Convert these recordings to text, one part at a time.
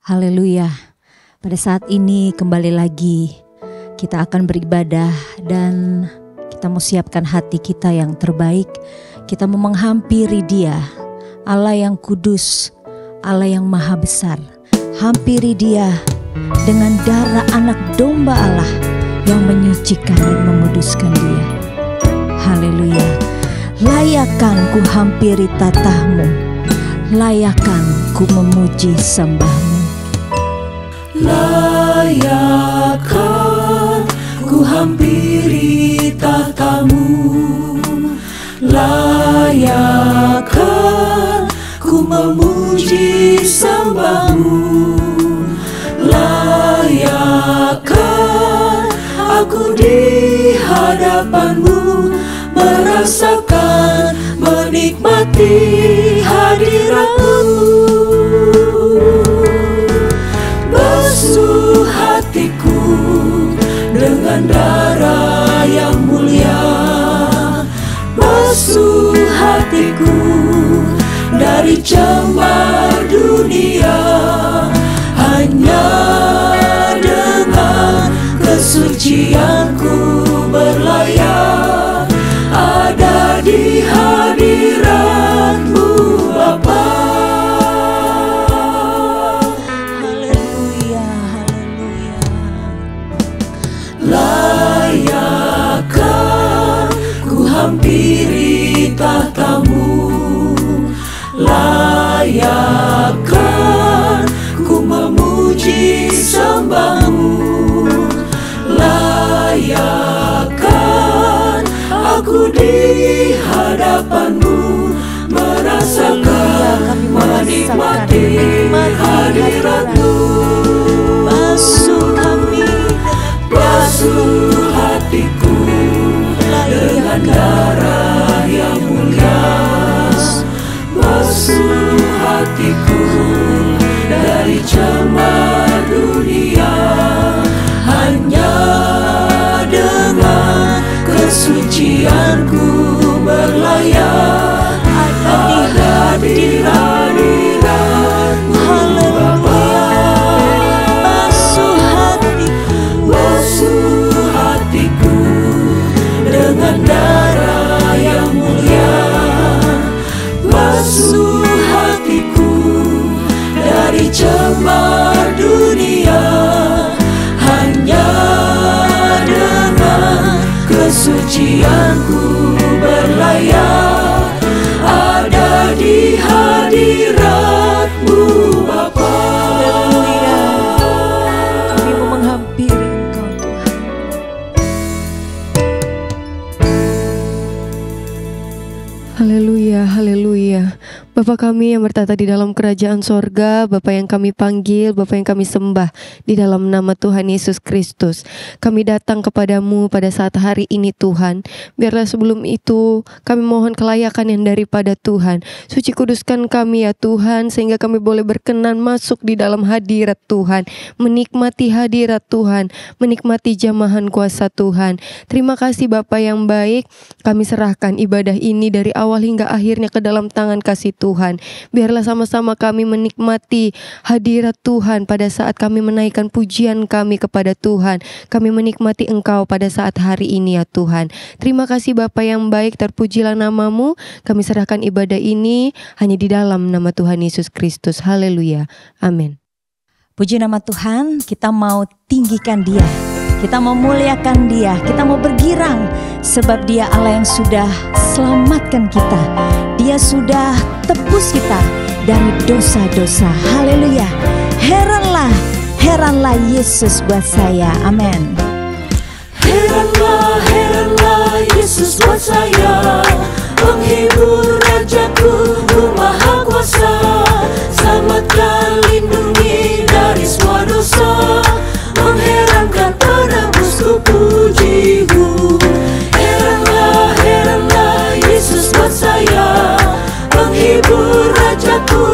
Haleluya. Pada saat ini kembali lagi kita akan beribadah dan kita mau siapkan hati kita yang terbaik. Kita mau menghampiri Dia, Allah yang kudus, Allah yang maha besar. Hampiri Dia dengan darah anak domba Allah yang menyucikan dan menguduskan Dia. Haleluya. Layakkan ku hampiri tatahmu, layakkan ku memuji sembahmu. Layakkan ku hampiri tahtamu, layakkan ku memuji sembahmu, layakkan aku di hadapanmu merasakan, menikmati hadiratmu. Basuh hatiku dengan darah yang mulia, basuh hatiku dari cemar dunia. Hanya dengan kesucianku berlayar ada di hadiratmu Bapa. Layakkan ku hampiri tahtamu, layakkan ku memuji sembahmu, layakkan aku di hadapanmu merasakan, menikmati hadiratmu. Basuh kami, basuh hatiku dengan darah yang mulia, basuh hatiku dari cemar dunia. Hanya dengan kesucianku berlayar ada di hadiratmu Bapa. Basuh hatiku dengan darah yang mulia, basuh hatiku dari cemar dunia. Hanya dengan kesucianku berlayar ada di hadiratmu Bapa. Haleluya. Kami mau menghampiri Engkau Tuhan. Haleluya, haleluya. Bapa kami yang bertata di dalam kerajaan sorga, Bapa yang kami panggil, Bapa yang kami sembah di dalam nama Tuhan Yesus Kristus. Kami datang kepadamu pada saat hari ini Tuhan. Biarlah sebelum itu kami mohon kelayakan yang daripada Tuhan. Suci kuduskan kami ya Tuhan, sehingga kami boleh berkenan masuk di dalam hadirat Tuhan, menikmati hadirat Tuhan, menikmati jamahan kuasa Tuhan. Terima kasih Bapa yang baik. Kami serahkan ibadah ini dari awal hingga akhirnya ke dalam tangan kasih Tuhan. Biarlah sama-sama kami menikmati hadirat Tuhan pada saat kami menaikkan pujian kami kepada Tuhan. Kami menikmati Engkau pada saat hari ini ya Tuhan. Terima kasih Bapa yang baik, terpujilah namamu. Kami serahkan ibadah ini hanya di dalam nama Tuhan Yesus Kristus. Haleluya. Amin. Puji nama Tuhan, kita mau tinggikan Dia, kita mau muliakan Dia, kita mau bergirang sebab Dia Allah yang sudah selamatkan kita. Dia sudah tebus kita dari dosa-dosa. Haleluya. Heranlah, heranlah Yesus buat saya. Amin. Heranlah, heranlah Yesus buat saya, penghibur rajaku, Maha Kuasa. Selamatkan, lindungi dari semua dosa, mengherankan penebusku, pujimu. Heranlah, heranlah Yesus buat saya, penghibur rajaku,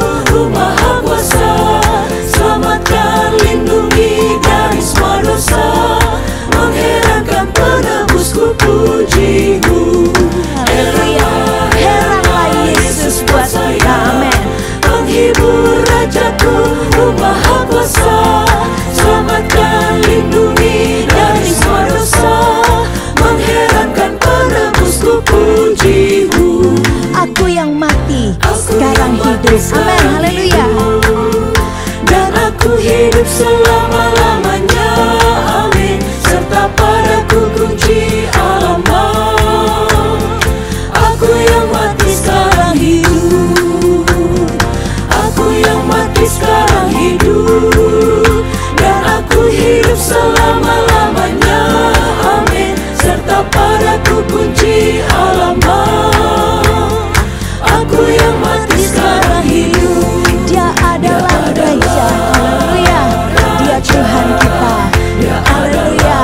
Maha Kuasa. Selamatkan, lindungi dari semua dosa, mengherankan penebusku, pujimu. Haleluya. aku hidup selama-lamanya, amin. Serta padaku kunci alamat. Aku yang mati sekarang hidup, aku yang mati sekarang hidup, dan aku hidup selama-lamanya, amin. Serta padaku kunci alamat. Aku yang mati sekarang hidup. Dia adalah Raja, haleluya. Dia Tuhan kita, haleluya.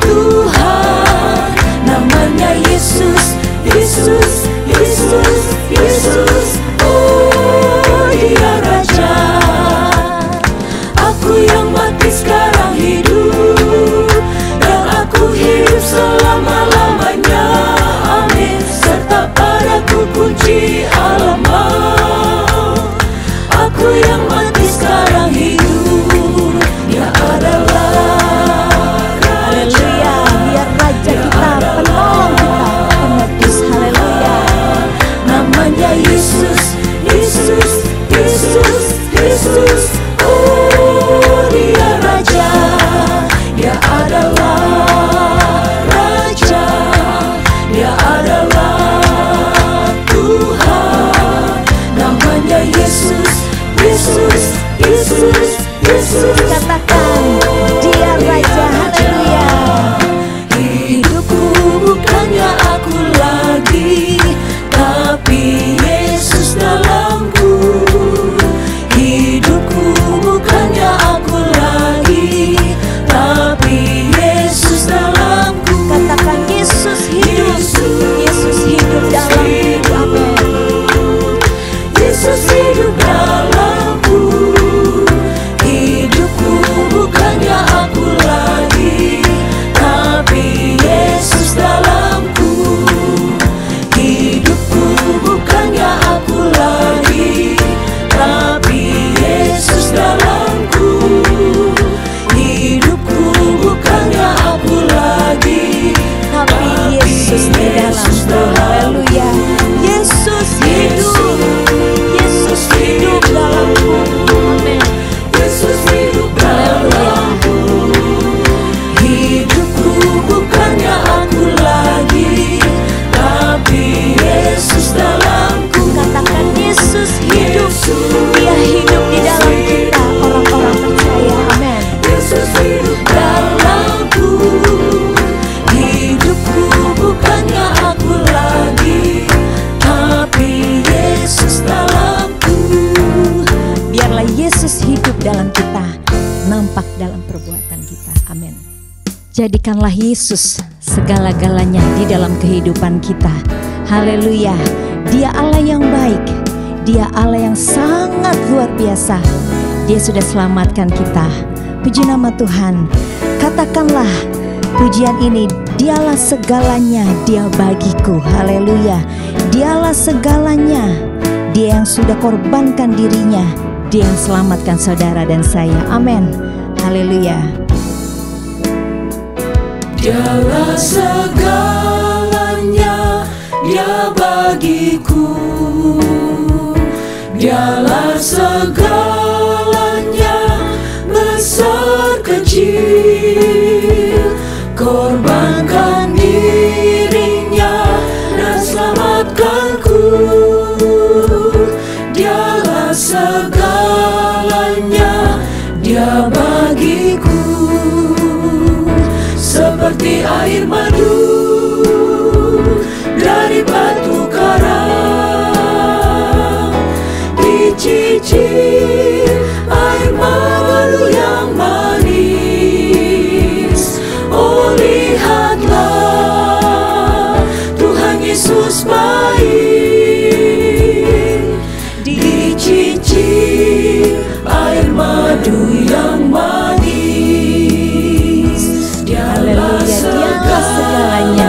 Tuhan, namanya Yesus, Yesus, Yesus, Yesus. Oh, Dia Raja. Aku yang mati sekarang hidup, dan aku hidup selama-lamanya, amin. Serta padaku kunci alamat. Aku yang mati sekarang hidup. Dia adalah Haleluya, dia Raja kita, penolong kita, penebus, haleluya. namanya Yesus, Yesus, Yesus, Yesus. Oh, Dia Raja. Dia adalah Raja. Dia adalah Tuhan. Namanya Yesus, Yesus, Yesus, Yesus. Katakan, dia Raja, haleluya. Hidupku bukannya aku lagi, tapi Yesus dalamku. Hidupku bukannya aku lagi, tapi Yesus dalamku. Katakan, Yesus hidup, Yesus hidup dalamku, amin. Yesus hidup dalamku. Hidupku bukannya aku lagi, tapi Yesus dalamku. Hidupku bukannya aku lagi, tapi Yesus dalamku. Hidupku bukannya aku lagi, Tapi Yesus di dalamku, haleluya. Yesus hidup, Yesus hidup dalamku, amin. Yesus hidup dalamku. Hidupku bukannya aku lagi, tapi Yesus dalamku. Katakan, Yesus hidup, dia hidup di dalam kita, orang-orang percaya, amin. Yesus hidup dalamku. Hidupku bukannya aku lagi, tapi Yesus dalamku. Biarlah Yesus hidup dalam kita, nampak dalam perbuatan kita, amin. Jadikanlah Yesus segala-galanya di dalam kehidupan kita, haleluya. Dia Allah yang baik, dia Allah yang sangat luar biasa. Dia sudah selamatkan kita, puji nama Tuhan. Katakanlah pujian ini, dialah segalanya, dia bagiku, haleluya. Dialah segalanya, dia yang sudah korbankan dirinya, dia yang selamatkan saudara dan saya, amin, haleluya. Dialah segalanya, Dia bagiku. Dialah segalanya, besar kecil, korbankan dirinya dan selamatkanku. Dialah segalanya, Dia bagiku. Seperti air madu dari batu karang, dicicil air madu yang manis. Oh, lihatlah Tuhan Yesus baik, dicicil air madu yang manis. Dialah Haleluya, dialah segalanya,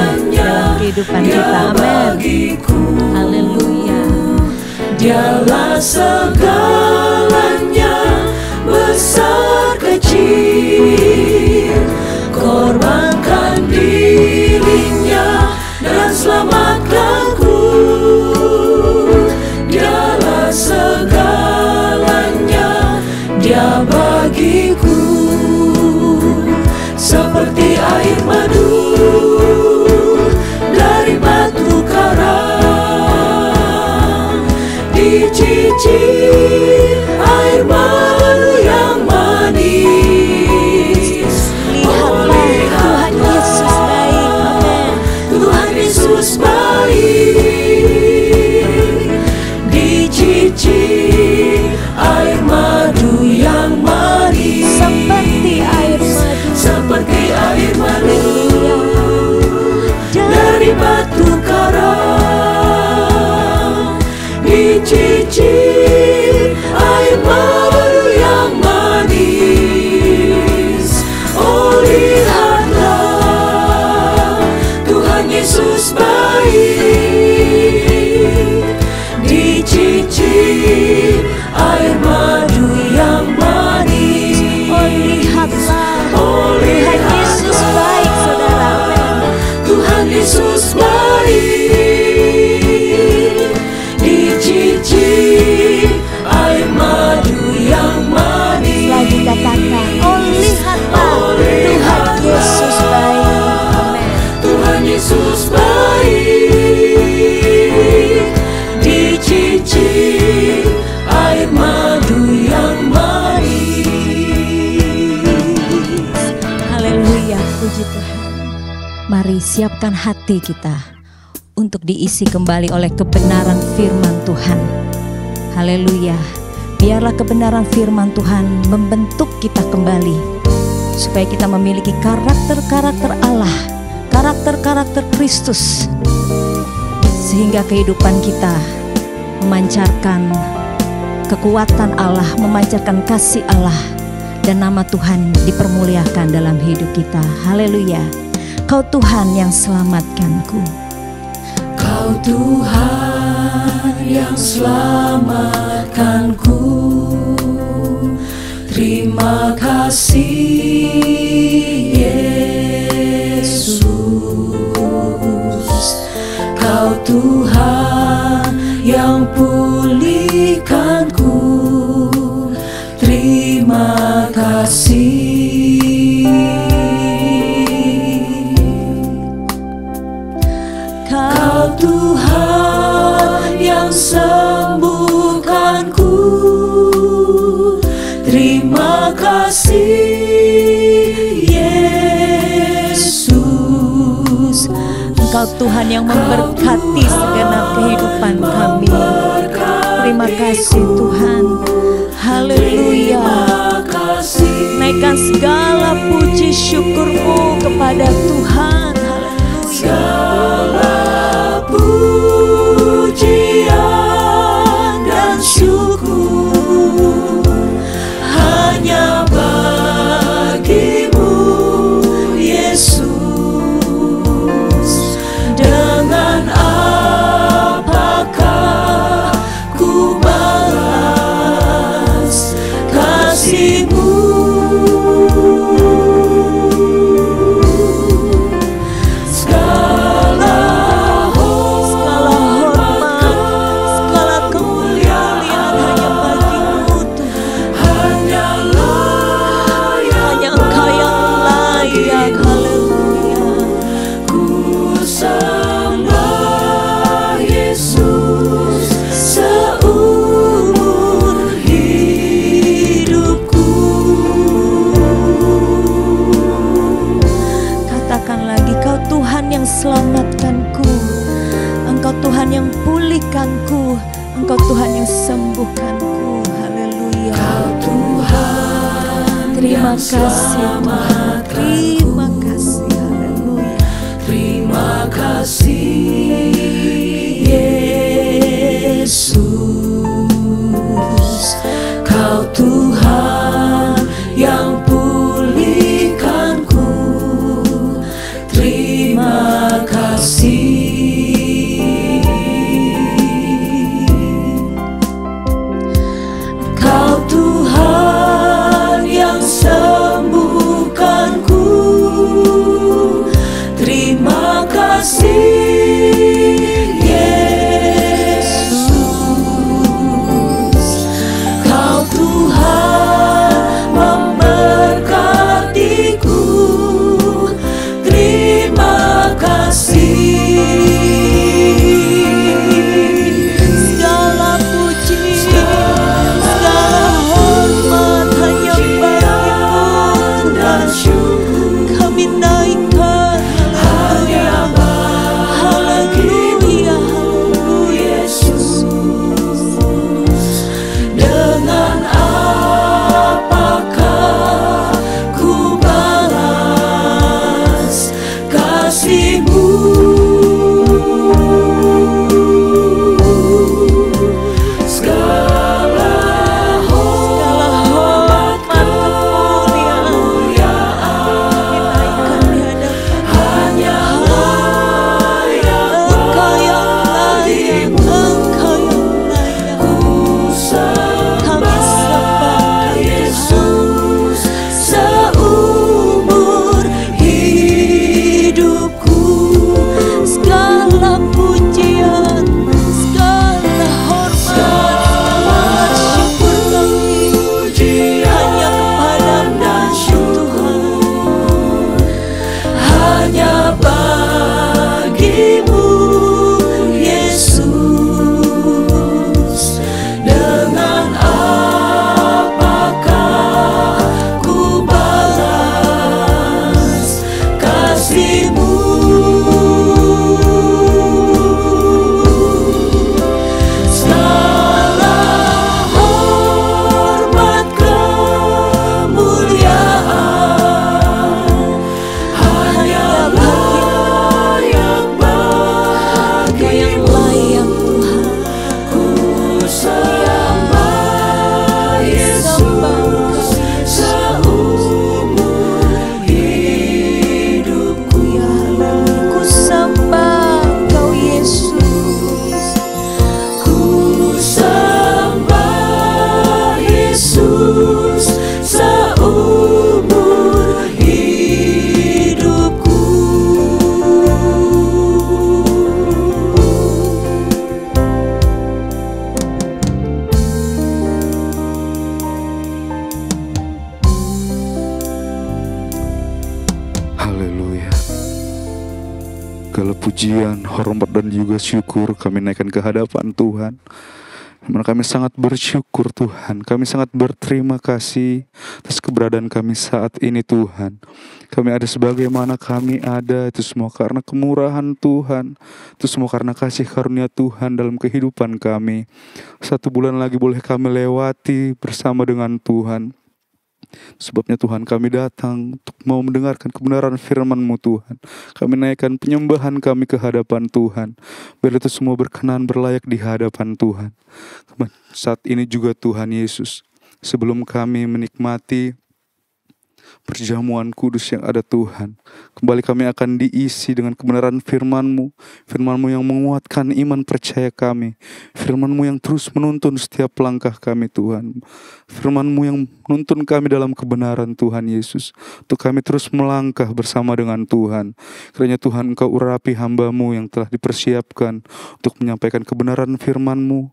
Dia bagiku seperti air madu dari batu karang, dicicir air madu yang manis. Lihatlah Tuhan Yesus baik. Amin. Tuhan Yesus baik, dicicir air madu yang manis, Seperti air madu, seperti air madu dari batu karang, dicicir air madu yang manis. Oh lihatlah Tuhan Yesus baik, dicicir air madu yang manis. oh lihatlah Tuhan Yesus baik, saudara. Amin. Tuhan Yesus baik, dicicir air madu yang manis. Lagi katakan, oh lihatlah Tuhan Yesus baik. Amin. Tuhan Yesus baik, dicicir air madu yang manis. Haleluya, puji Tuhan. Mari siapkan hati kita untuk diisi kembali oleh kebenaran firman Tuhan. Haleluya. Biarlah kebenaran firman Tuhan membentuk kita kembali, supaya kita memiliki karakter-karakter Allah, karakter-karakter Kristus, sehingga kehidupan kita memancarkan kekuatan Allah, memancarkan kasih Allah, dan nama Tuhan dipermuliakan dalam hidup kita. Haleluya. Kau Tuhan yang selamatkanku. Kau Tuhan yang selamatkanku, terima kasih Yesus. Kau Tuhan yang pulihkanku, terima kasih. Kau Tuhan yang sembuhkanku, terima kasih Yesus. Engkau Tuhan yang memberkati segenap kehidupan kami. Terima kasih Tuhan. Haleluya. Naikkan segala puji syukurmu kepada Tuhan. Haleluya. Segala pujian dan syukur hanya bagimu Yesus. Dengan apakah ku balas kasih-Mu? Selamatkanku, Engkau Tuhan yang pulihkanku, Engkau Tuhan yang sembuhkanku. Haleluya. Kau Tuhan terima yang kasih Tuhan, terima kasih. Haleluya. Terima kasih Yesus. Kau Tuhan yang pulihkanku, terima kasih. Kau Tuhan yang sembuhkanku, terima kasih. pujian, hormat dan juga syukur kami naikkan ke hadapan Tuhan. Dimana kami sangat bersyukur Tuhan, kami sangat berterima kasih atas keberadaan kami saat ini Tuhan. Kami ada sebagaimana kami ada, itu semua karena kemurahan Tuhan, itu semua karena kasih karunia Tuhan dalam kehidupan kami. 1 bulan lagi boleh kami lewati bersama dengan Tuhan. Sebabnya Tuhan kami datang untuk mau mendengarkan kebenaran firman-Mu Tuhan. Kami naikkan penyembahan kami ke hadapan Tuhan. Biar itu semua berkenan berlayak di hadapan Tuhan. Saat ini juga Tuhan Yesus, sebelum kami menikmati perjamuan kudus yang ada Tuhan, kembali kami akan diisi dengan kebenaran firman-Mu, firman-Mu yang menguatkan iman percaya kami, firman-Mu yang terus menuntun setiap langkah kami Tuhan, firman-Mu yang menuntun kami dalam kebenaran Tuhan Yesus, untuk kami terus melangkah bersama dengan Tuhan. Kiranya Tuhan Engkau urapi hamba-Mu yang telah dipersiapkan untuk menyampaikan kebenaran firman-Mu,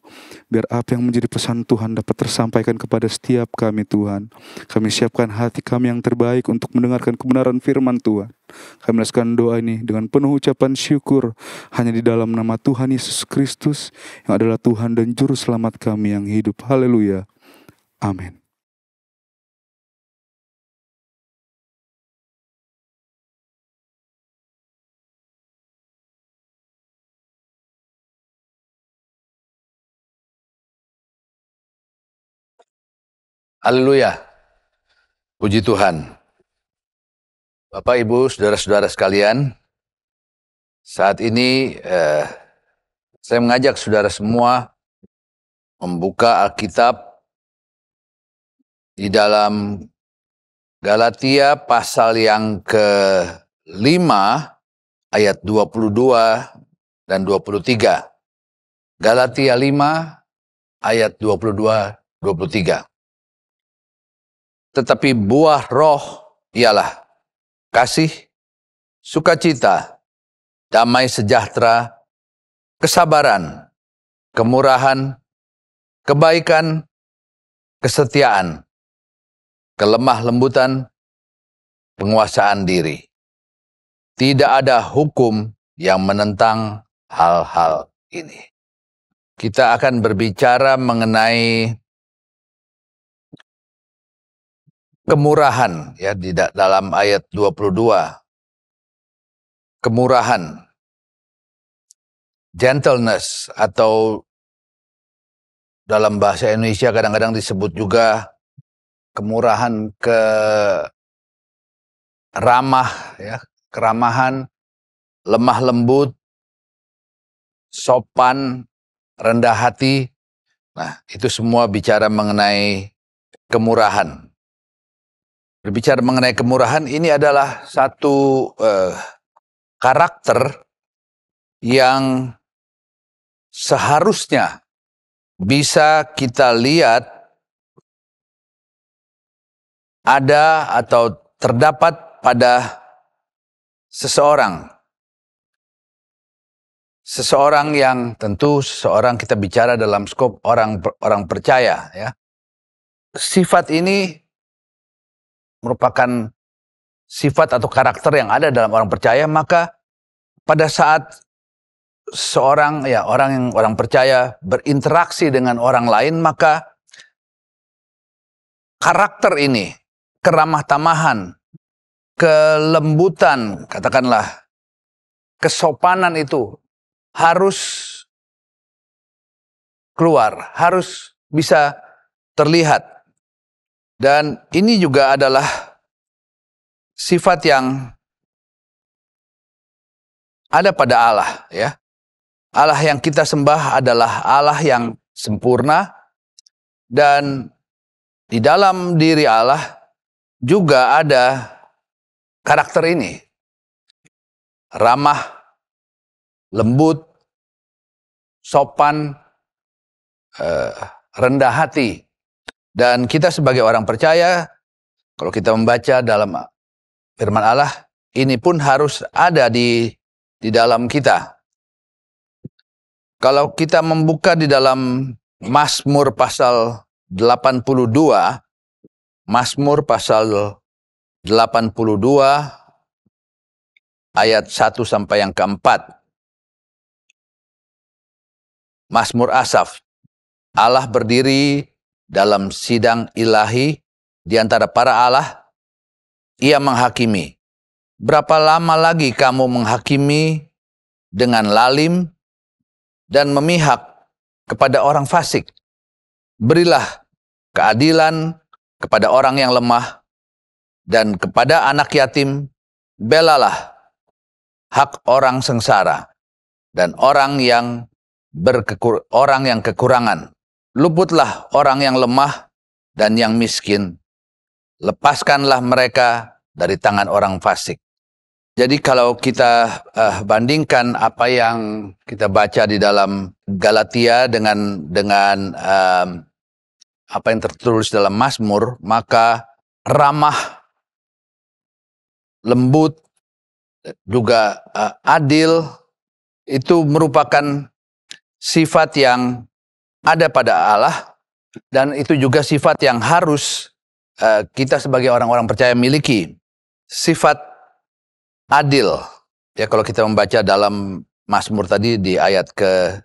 biar apa yang menjadi pesan Tuhan dapat tersampaikan kepada setiap kami Tuhan. Kami siapkan hati kami yang terbaik untuk mendengarkan kebenaran firman Tuhan. Kami melanjutkan doa ini dengan penuh ucapan syukur hanya di dalam nama Tuhan Yesus Kristus yang adalah Tuhan dan Juru Selamat kami yang hidup. Haleluya. Amin. Haleluya. Puji Tuhan. Bapak, Ibu, saudara-saudara sekalian, saat ini saya mengajak saudara semua membuka Alkitab di dalam Galatia pasal yang ke-5 ayat 22 dan 23. Galatia 5 ayat 22-23. Tetapi buah roh ialah kasih, sukacita, damai sejahtera, kesabaran, kemurahan, kebaikan, kesetiaan, kelemah lembutan, penguasaan diri. Tidak ada hukum yang menentang hal-hal ini. Kita akan berbicara mengenai kemurahan ya di dalam ayat 22. Kemurahan, gentleness, atau dalam bahasa Indonesia kadang-kadang disebut juga kemurahan, ramah ya, keramahan, lemah lembut, sopan, rendah hati. Nah, itu semua bicara mengenai kemurahan. Berbicara mengenai kemurahan, ini adalah satu karakter yang seharusnya bisa kita lihat ada atau terdapat pada seseorang. Seseorang yang tentu seseorang kita bicara dalam skop orang percaya ya. Sifat ini merupakan sifat atau karakter yang ada dalam orang percaya, maka pada saat orang percaya berinteraksi dengan orang lain, maka karakter ini, keramah tamahan, kelembutan, katakanlah kesopanan itu harus keluar, harus bisa terlihat. Dan ini juga adalah sifat yang ada pada Allah ya. Allah yang kita sembah adalah Allah yang sempurna, dan di dalam diri Allah juga ada karakter ini. Ramah, lembut, sopan, rendah hati. Dan kita sebagai orang percaya, kalau kita membaca dalam firman Allah, ini pun harus ada di dalam kita. Kalau kita membuka di dalam Mazmur pasal 82, Mazmur pasal 82 ayat 1 sampai yang keempat. Mazmur Asaf. Allah berdiri dalam sidang ilahi di antara para Allah. Ia menghakimi. Berapa lama lagi kamu menghakimi dengan lalim dan memihak kepada orang fasik? Berilah keadilan kepada orang yang lemah dan kepada anak yatim belalah hak orang sengsara dan orang yang kekurangan. Luputlah orang yang lemah dan yang miskin. Lepaskanlah mereka dari tangan orang fasik. Jadi kalau kita bandingkan apa yang kita baca di dalam Galatia dengan apa yang tertulis dalam Mazmur, maka ramah, lembut, juga adil itu merupakan sifat yang ada pada Allah, dan itu juga sifat yang harus kita sebagai orang-orang percaya miliki. Sifat adil. Ya, kalau kita membaca dalam Mazmur tadi di ayat ke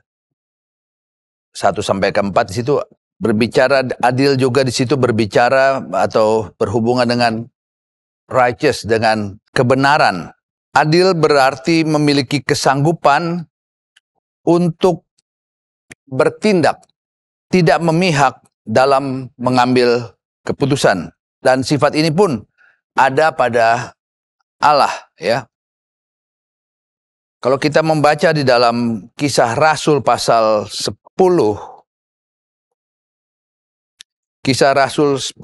1 sampai ke 4 di situ berbicara adil, juga di situ berbicara atau berhubungan dengan righteous, dengan kebenaran. Adil berarti memiliki kesanggupan untuk bertindak, tidak memihak dalam mengambil keputusan. Dan sifat ini pun ada pada Allah, ya. Kalau kita membaca di dalam Kisah Rasul pasal 10, Kisah Rasul 10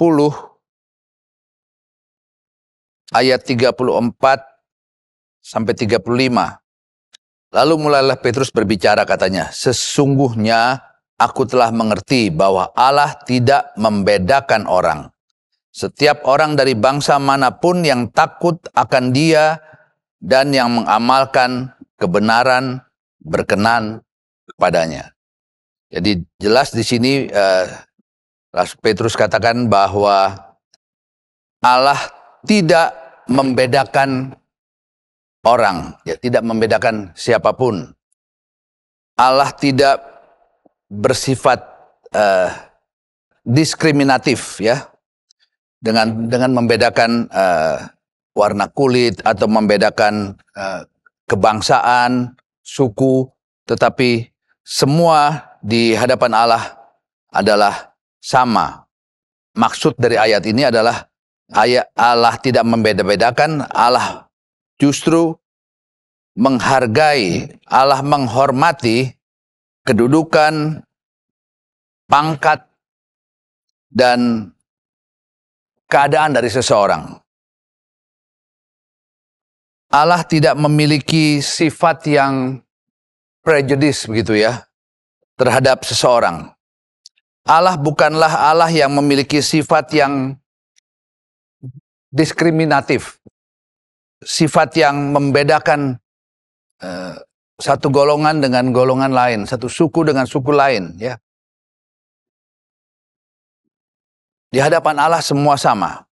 ayat 34 sampai 35. Lalu mulailah Petrus berbicara, katanya, sesungguhnya aku telah mengerti bahwa Allah tidak membedakan orang. Setiap orang dari bangsa manapun yang takut akan Dia dan yang mengamalkan kebenaran berkenan kepadanya. Jadi jelas di sini Rasul Petrus katakan bahwa Allah tidak membedakan orang, ya, tidak membedakan siapapun. Allah tidak bersifat diskriminatif, ya. Dengan membedakan warna kulit atau membedakan kebangsaan, suku, tetapi semua di hadapan Allah adalah sama. Maksud dari ayat ini adalah Allah tidak membeda-bedakan, Allah justru menghargai, Allah menghormati kedudukan, pangkat, dan keadaan dari seseorang. Allah tidak memiliki sifat yang prejudice, begitu ya, terhadap seseorang. Allah bukanlah Allah yang memiliki sifat yang diskriminatif, sifat yang membedakan satu golongan dengan golongan lain, satu suku dengan suku lain, ya. Di hadapan Allah semua sama.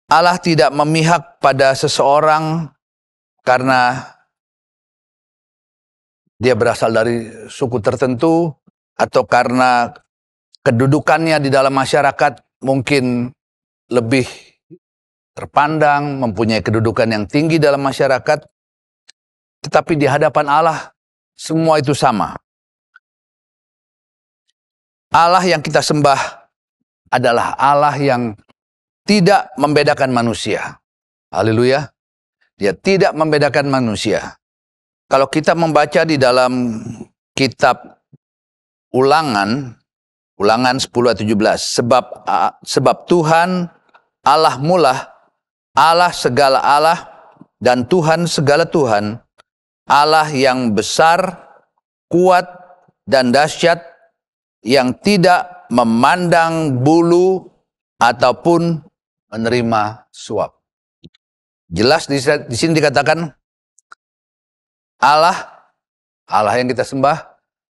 Allah tidak memihak pada seseorang karena dia berasal dari suku tertentu atau karena kedudukannya di dalam masyarakat mungkin lebih terpandang, mempunyai kedudukan yang tinggi dalam masyarakat. Tetapi di hadapan Allah semua itu sama. Allah yang kita sembah adalah Allah yang tidak membedakan manusia. Haleluya. Dia tidak membedakan manusia. Kalau kita membaca di dalam kitab Ulangan 10 ayat 17, sebab Tuhan Allah mula, Allah segala Allah dan Tuhan segala Tuhan, Allah yang besar, kuat dan dahsyat, yang tidak memandang bulu ataupun menerima suap. Jelas di sini dikatakan Allah yang kita sembah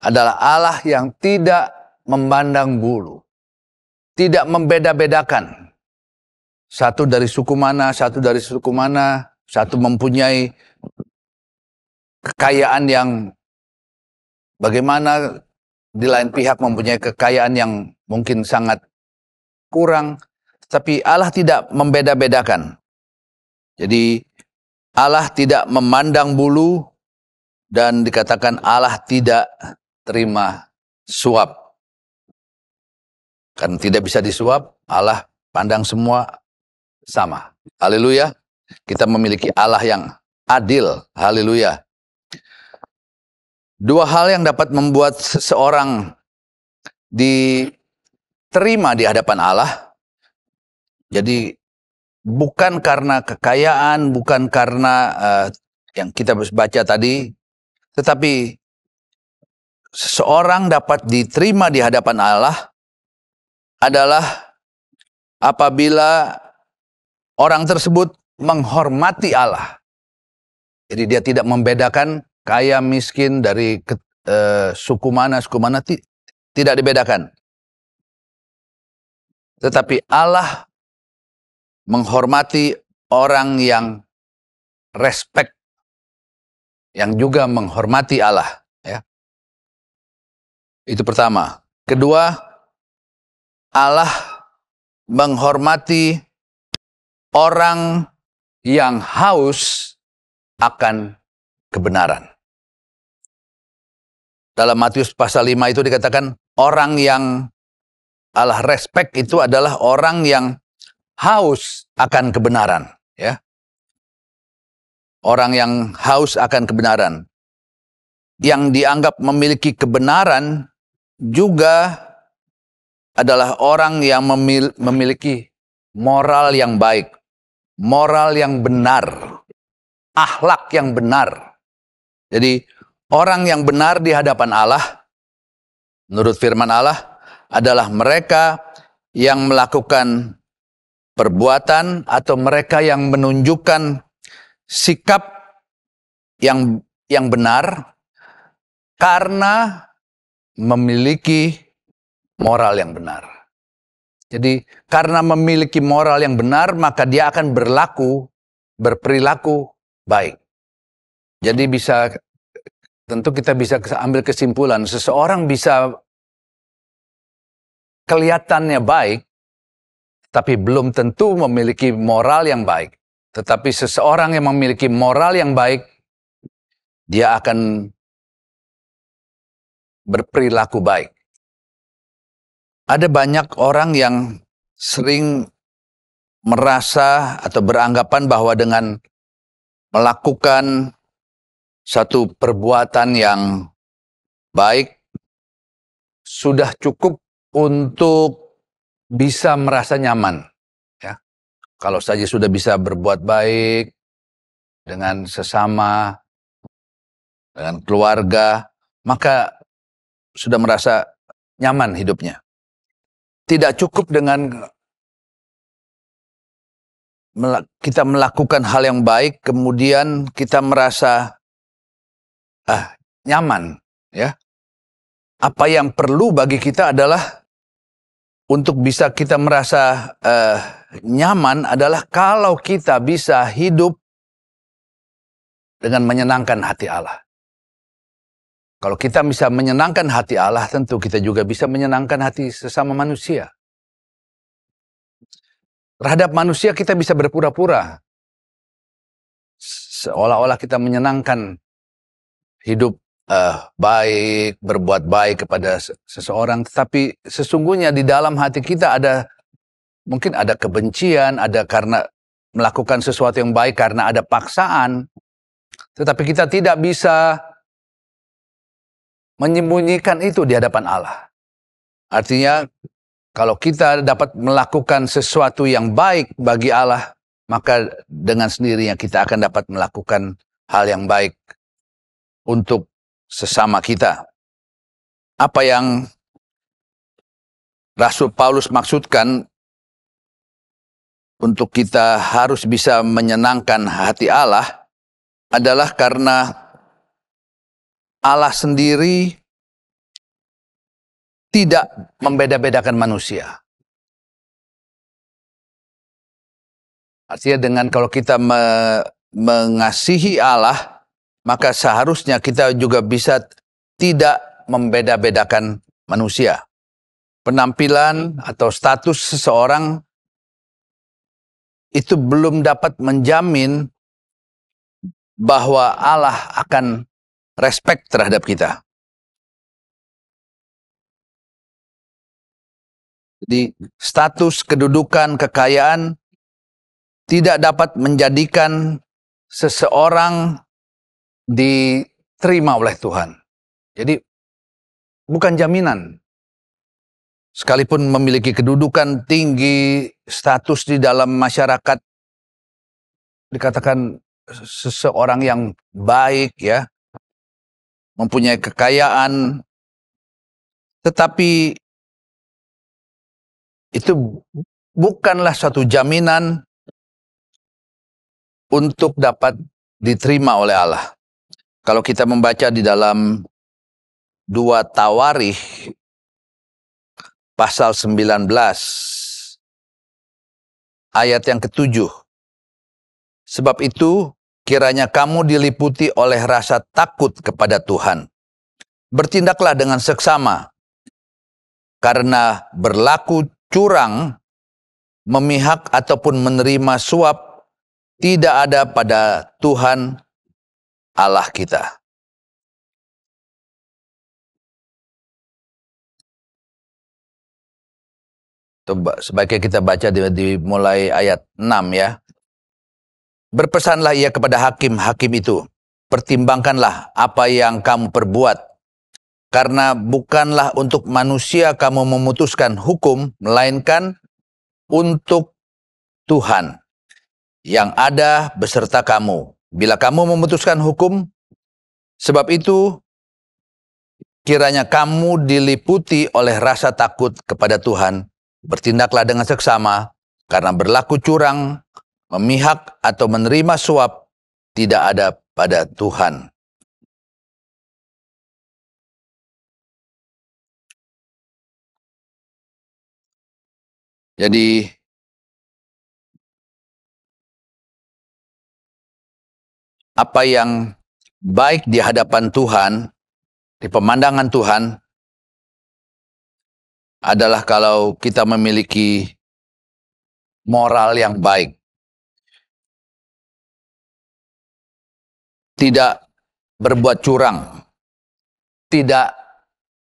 adalah Allah yang tidak memandang bulu, tidak membeda-bedakan. Satu dari suku mana, satu dari suku mana, satu mempunyai kekayaan yang bagaimana di lain pihak mempunyai kekayaan yang mungkin sangat kurang, tapi Allah tidak membeda-bedakan. Jadi Allah tidak memandang bulu dan dikatakan Allah tidak terima suap. Karena tidak bisa disuap, Allah pandang semua sama. Haleluya. Kita memiliki Allah yang adil. Haleluya. Dua hal yang dapat membuat seseorang diterima di hadapan Allah. Jadi bukan karena kekayaan, bukan karena yang kita baca tadi, tetapi seseorang dapat diterima di hadapan Allah adalah apabila orang tersebut menghormati Allah. Jadi dia tidak membedakan kaya miskin dari suku mana, tidak dibedakan. Tetapi Allah menghormati orang yang respect, yang juga menghormati Allah. Ya. Itu pertama. Kedua, Allah menghormati orang yang haus akan kebenaran. Dalam Matius pasal 5 itu dikatakan orang yang Allah respect itu adalah orang yang haus akan kebenaran, ya. Orang yang haus akan kebenaran. Yang dianggap memiliki kebenaran juga adalah orang yang memiliki moral yang baik, moral yang benar, akhlak yang benar. Jadi orang yang benar di hadapan Allah, menurut firman Allah, adalah mereka yang melakukan perbuatan atau mereka yang menunjukkan sikap yang benar karena memiliki moral yang benar. Jadi karena memiliki moral yang benar, maka dia akan berperilaku baik. Jadi tentu kita bisa ambil kesimpulan, seseorang bisa kelihatannya baik, tapi belum tentu memiliki moral yang baik. Tetapi seseorang yang memiliki moral yang baik, dia akan berperilaku baik. Ada banyak orang yang sering merasa atau beranggapan bahwa dengan melakukan satu perbuatan yang baik sudah cukup untuk bisa merasa nyaman. Ya. Kalau saja sudah bisa berbuat baik dengan sesama, dengan keluarga, maka sudah merasa nyaman hidupnya. Tidak cukup dengan kita melakukan hal yang baik, kemudian kita merasa nyaman. Ya. Apa yang perlu bagi kita adalah untuk bisa kita merasa nyaman adalah kalau kita bisa hidup dengan menyenangkan hati Allah. Kalau kita bisa menyenangkan hati Allah, tentu kita juga bisa menyenangkan hati sesama manusia. Terhadap manusia kita bisa berpura-pura. Seolah-olah kita menyenangkan hidup baik, berbuat baik kepada seseorang. Tetapi sesungguhnya di dalam hati kita mungkin ada kebencian, ada karena melakukan sesuatu yang baik karena ada paksaan. Tetapi kita tidak bisa menyembunyikan itu di hadapan Allah. Artinya, kalau kita dapat melakukan sesuatu yang baik bagi Allah, maka dengan sendirinya kita akan dapat melakukan hal yang baik untuk sesama kita. Apa yang Rasul Paulus maksudkan untuk kita harus bisa menyenangkan hati Allah adalah karena Allah sendiri tidak membeda-bedakan manusia. Artinya dengan kalau kita mengasihi Allah, maka seharusnya kita juga bisa tidak membeda-bedakan manusia. Penampilan atau status seseorang itu belum dapat menjamin bahwa Allah akan respect terhadap kita. Jadi status, kedudukan, kekayaan tidak dapat menjadikan seseorang diterima oleh Tuhan. Jadi bukan jaminan. Sekalipun memiliki kedudukan tinggi, status di dalam masyarakat, dikatakan seseorang yang baik, ya, mempunyai kekayaan, tetapi itu bukanlah suatu jaminan untuk dapat diterima oleh Allah. Kalau kita membaca di dalam 2 Tawarikh pasal 19 ayat yang ke-7. Sebab itu kiranya kamu diliputi oleh rasa takut kepada Tuhan. Bertindaklah dengan seksama, karena berlaku curang, memihak ataupun menerima suap tidak ada pada Tuhan Allah kita. Sebaiknya kita baca di mulai ayat 6, ya. Berpesanlah ia kepada hakim-hakim itu, pertimbangkanlah apa yang kamu perbuat, karena bukanlah untuk manusia kamu memutuskan hukum, melainkan untuk Tuhan yang ada beserta kamu. Bila kamu memutuskan hukum, sebab itu kiranya kamu diliputi oleh rasa takut kepada Tuhan. Bertindaklah dengan seksama, karena berlaku curang, memihak atau menerima suap tidak ada pada Tuhan. Jadi apa yang baik di hadapan Tuhan, di pemandangan Tuhan, adalah kalau kita memiliki moral yang baik. Tidak berbuat curang, tidak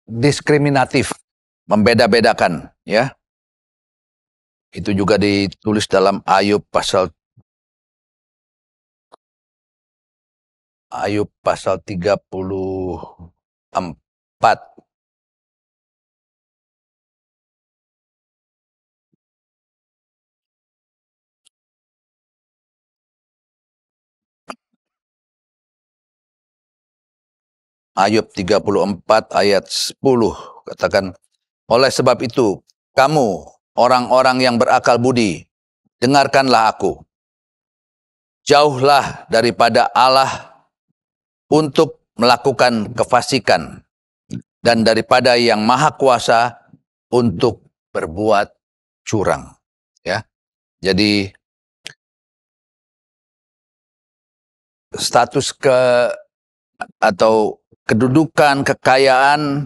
diskriminatif, membeda-bedakan, ya. Itu juga ditulis dalam Ayub pasal 34. Ayub 34 ayat 10 katakan, oleh sebab itu kamu orang-orang yang berakal budi, dengarkanlah aku. Jauhlah daripada Allah untuk melakukan kefasikan, dan daripada yang maha kuasa untuk berbuat curang. Ya, jadi status atau kedudukan, kekayaan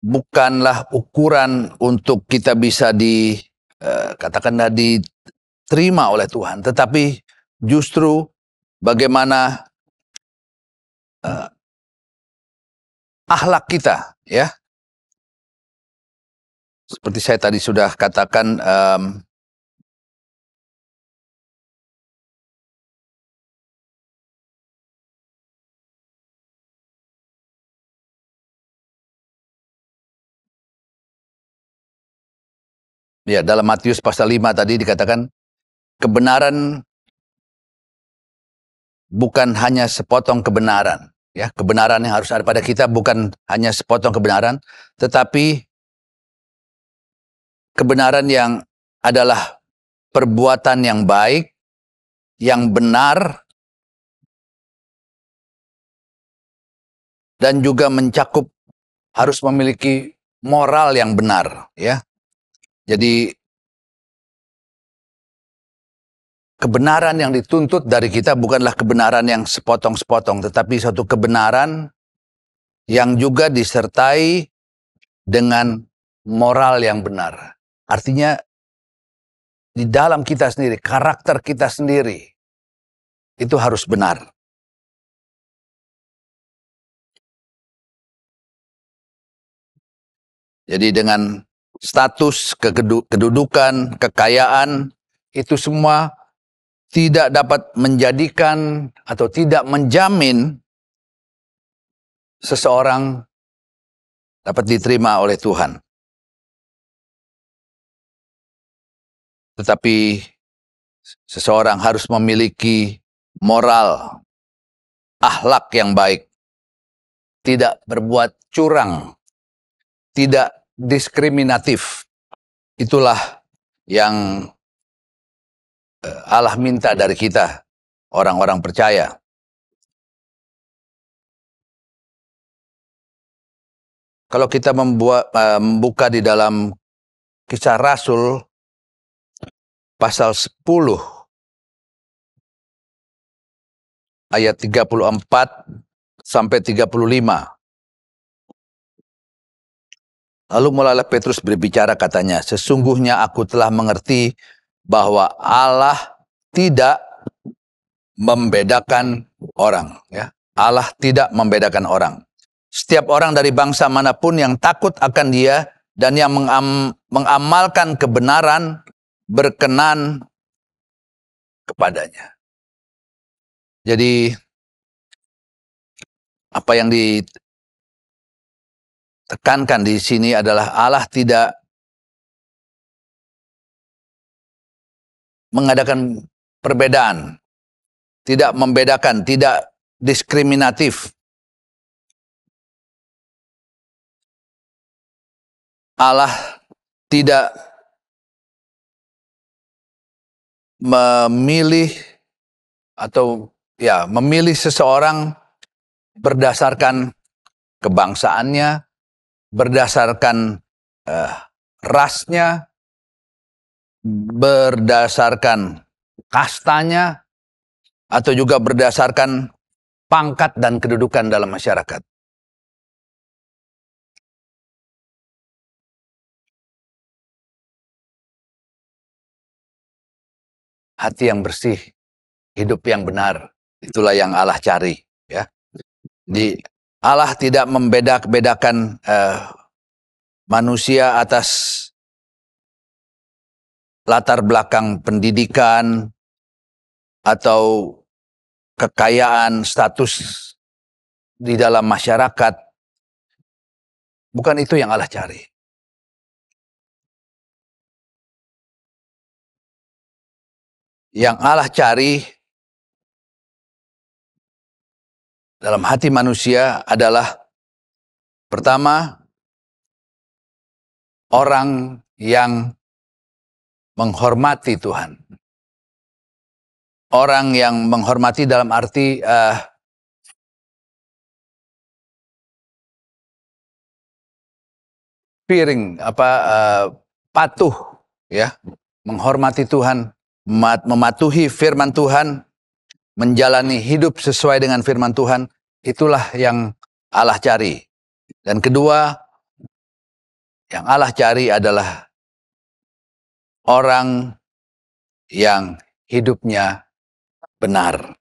bukanlah ukuran untuk kita bisa katakanlah diterima oleh Tuhan, tetapi justru bagaimana akhlak kita, ya. Seperti saya tadi sudah katakan, ya, dalam Matius pasal 5 tadi dikatakan, kebenaran bukan hanya sepotong kebenaran. Ya, kebenaran yang harus ada pada kita bukan hanya sepotong kebenaran, tetapi kebenaran yang adalah perbuatan yang baik, yang benar, dan juga mencakup harus memiliki moral yang benar, ya. Jadi kebenaran yang dituntut dari kita bukanlah kebenaran yang sepotong-sepotong, tetapi suatu kebenaran yang juga disertai dengan moral yang benar. Artinya di dalam kita sendiri, karakter kita sendiri itu harus benar. Jadi dengan status, kedudukan, kekayaan, itu semua tidak dapat menjadikan atau tidak menjamin seseorang dapat diterima oleh Tuhan. Tetapi seseorang harus memiliki moral, akhlak yang baik, tidak berbuat curang, tidak diskriminatif. Itulah yang Allah minta dari kita, orang-orang percaya. Kalau kita membuka di dalam Kisah Rasul pasal 10 ayat 34 sampai 35. Lalu mulailah Petrus berbicara, katanya, sesungguhnya aku telah mengerti bahwa Allah tidak membedakan orang. Ya. Allah tidak membedakan orang. Setiap orang dari bangsa manapun yang takut akan Dia dan yang mengamalkan kebenaran berkenan kepadanya. Jadi apa yang ditekankan di sini adalah Allah tidak mengadakan perbedaan, tidak membedakan, tidak diskriminatif. Allah tidak memilih atau memilih seseorang berdasarkan kebangsaannya, berdasarkan rasnya, berdasarkan kastanya, atau juga berdasarkan pangkat dan kedudukan dalam masyarakat. Hati yang bersih, hidup yang benar, itulah yang Allah cari. Ya. Allah tidak membedakan manusia atas latar belakang pendidikan atau kekayaan, status di dalam masyarakat. Bukan itu yang Allah cari. Yang Allah cari dalam hati manusia adalah, pertama, orang yang menghormati Tuhan. Orang yang menghormati dalam arti patuh, ya, menghormati Tuhan, mematuhi firman Tuhan, menjalani hidup sesuai dengan firman Tuhan, itulah yang Allah cari. Dan kedua, yang Allah cari adalah orang yang hidupnya benar.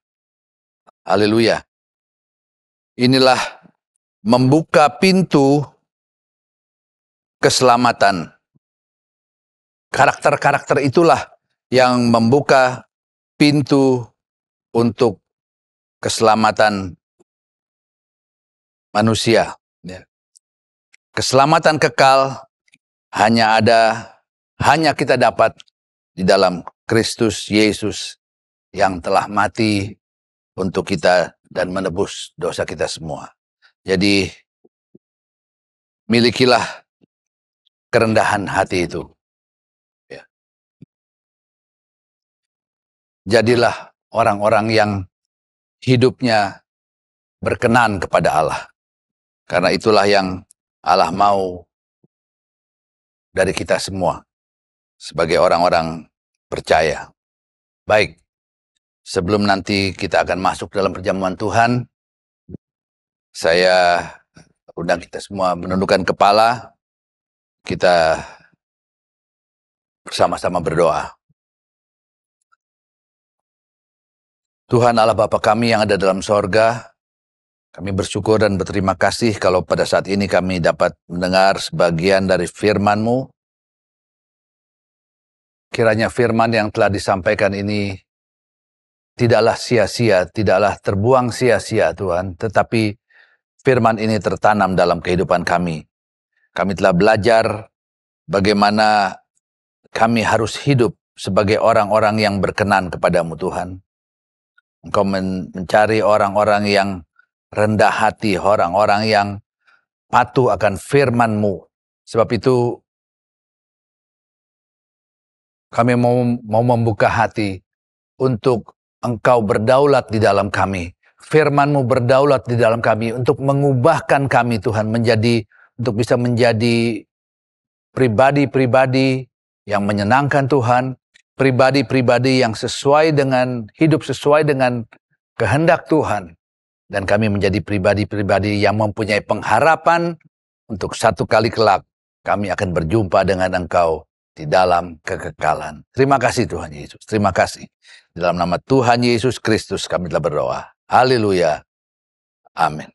Haleluya. Inilah membuka pintu keselamatan. Karakter-karakter itulah yang membuka pintu untuk keselamatan manusia. Keselamatan kekal hanya kita dapat di dalam Kristus Yesus yang telah mati untuk kita dan menebus dosa kita semua. Jadi milikilah kerendahan hati itu. Ya. Jadilah orang-orang yang hidupnya berkenan kepada Allah. Karena itulah yang Allah mau dari kita semua sebagai orang-orang percaya. Baik, Sebelum nanti kita akan masuk dalam perjamuan Tuhan, saya undang kita semua menundukkan kepala, kita bersama-sama berdoa. Tuhan Allah Bapa kami yang ada dalam sorga, kami bersyukur dan berterima kasih kalau pada saat ini kami dapat mendengar sebagian dari firman-Mu. Kiranya firman yang telah disampaikan ini tidaklah sia-sia, tidaklah terbuang sia-sia Tuhan, tetapi firman ini tertanam dalam kehidupan kami. Kami telah belajar bagaimana kami harus hidup sebagai orang-orang yang berkenan kepadamu Tuhan. Engkau mencari orang-orang yang rendah hati, orang-orang yang patuh akan firman-Mu. Sebab itu kami mau membuka hati untuk Engkau berdaulat di dalam kami. Firman-Mu berdaulat di dalam kami untuk mengubahkan kami Tuhan untuk bisa menjadi pribadi-pribadi yang menyenangkan Tuhan, pribadi-pribadi yang hidup sesuai dengan kehendak Tuhan. Dan kami menjadi pribadi-pribadi yang mempunyai pengharapan untuk satu kali kelak kami akan berjumpa dengan Engkau di dalam kekekalan. Terima kasih Tuhan Yesus, terima kasih. Di dalam nama Tuhan Yesus Kristus kami telah berdoa. Haleluya. Amin.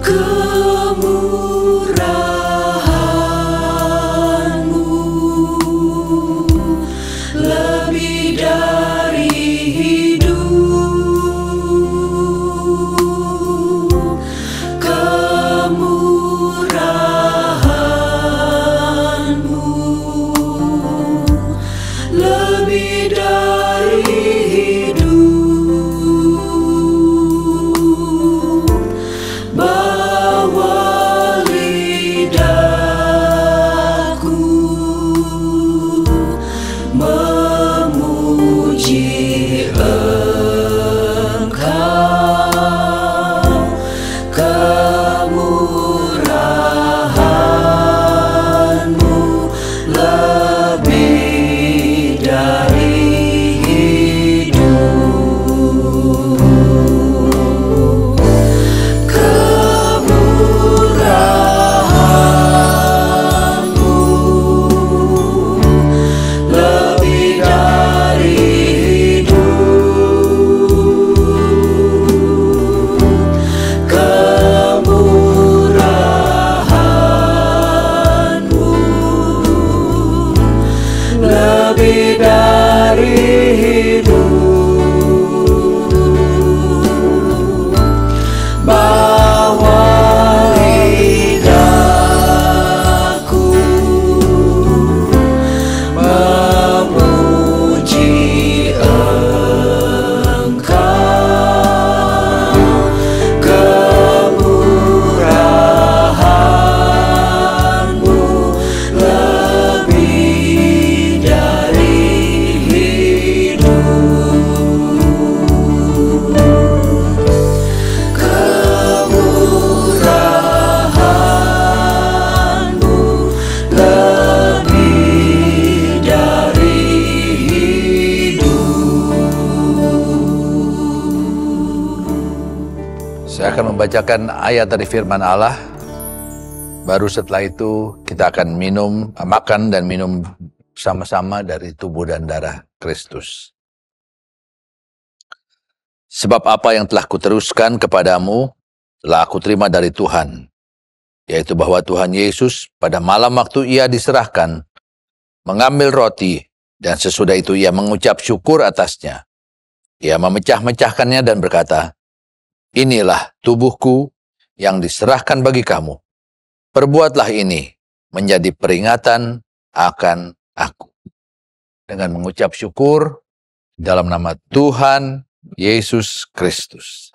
Kemurahan-Mu lebih dari hidup. Kemurahan-Mu lebih dari hidup. Saya akan membacakan ayat dari firman Allah. Baru setelah itu kita akan makan dan minum sama-sama dari tubuh dan darah Kristus. Sebab apa yang telah kuteruskan kepadamu, telah aku terima dari Tuhan, yaitu bahwa Tuhan Yesus pada malam waktu ia diserahkan, mengambil roti, dan sesudah itu ia mengucap syukur atasnya. Ia memecah-mecahkannya dan berkata, inilah tubuhku yang diserahkan bagi kamu. Perbuatlah ini menjadi peringatan akan aku. Dengan mengucap syukur dalam nama Tuhan Yesus Kristus.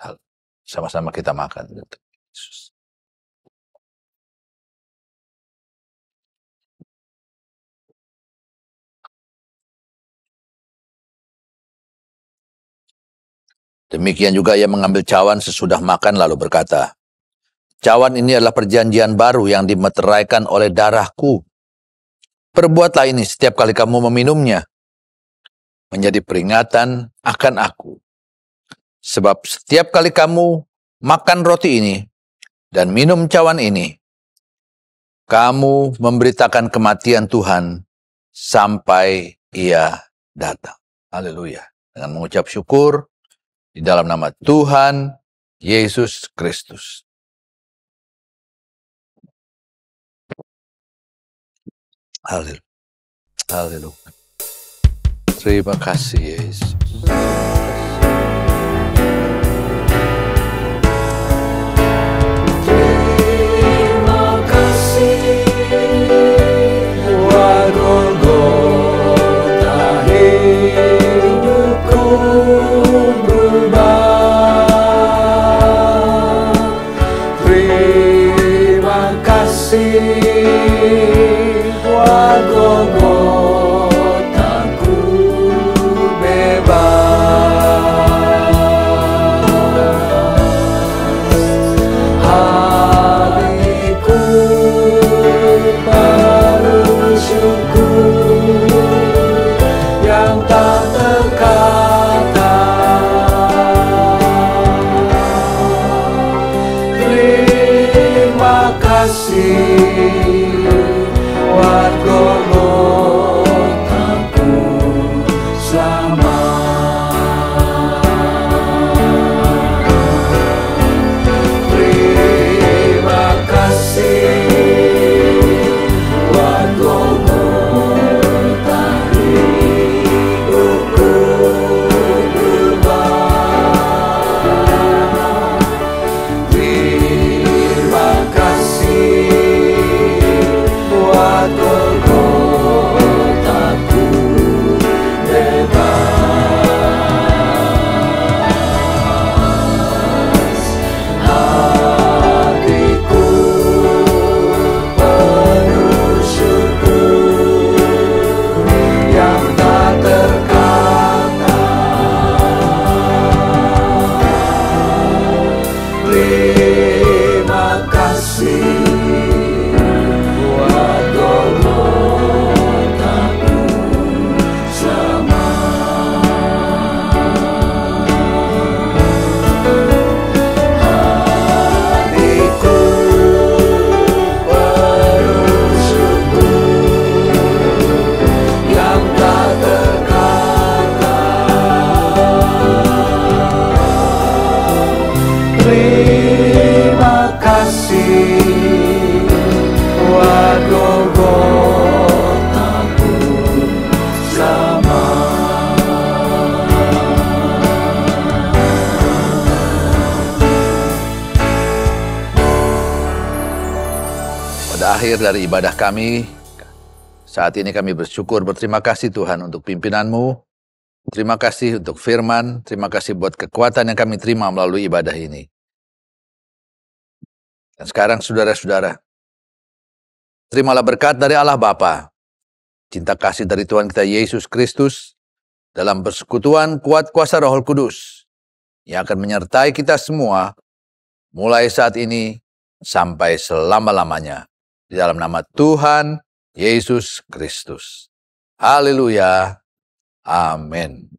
Sama-sama kita makan. Yesus. Demikian juga ia mengambil cawan sesudah makan lalu berkata, cawan ini adalah perjanjian baru yang dimeteraikan oleh darahku. Perbuatlah ini setiap kali kamu meminumnya, menjadi peringatan akan aku. Sebab setiap kali kamu makan roti ini dan minum cawan ini, kamu memberitakan kematian Tuhan sampai ia datang. Haleluya. Dengan mengucap syukur di dalam nama Tuhan Yesus Kristus. Haleluya. Haleluya. Terima kasih Yesus. Terima kasih, wah Golgota, hidupku berubah. Terima kasih, wah Golgota. Akhir dari ibadah kami, saat ini kami bersyukur, berterima kasih Tuhan untuk pimpinan-Mu, terima kasih untuk firman, terima kasih buat kekuatan yang kami terima melalui ibadah ini. Dan sekarang saudara-saudara, terimalah berkat dari Allah Bapa, cinta kasih dari Tuhan kita Yesus Kristus, dalam persekutuan kuat kuasa Roh Kudus, yang akan menyertai kita semua, mulai saat ini sampai selama-lamanya. Di dalam nama Tuhan Yesus Kristus. Haleluya. Amin.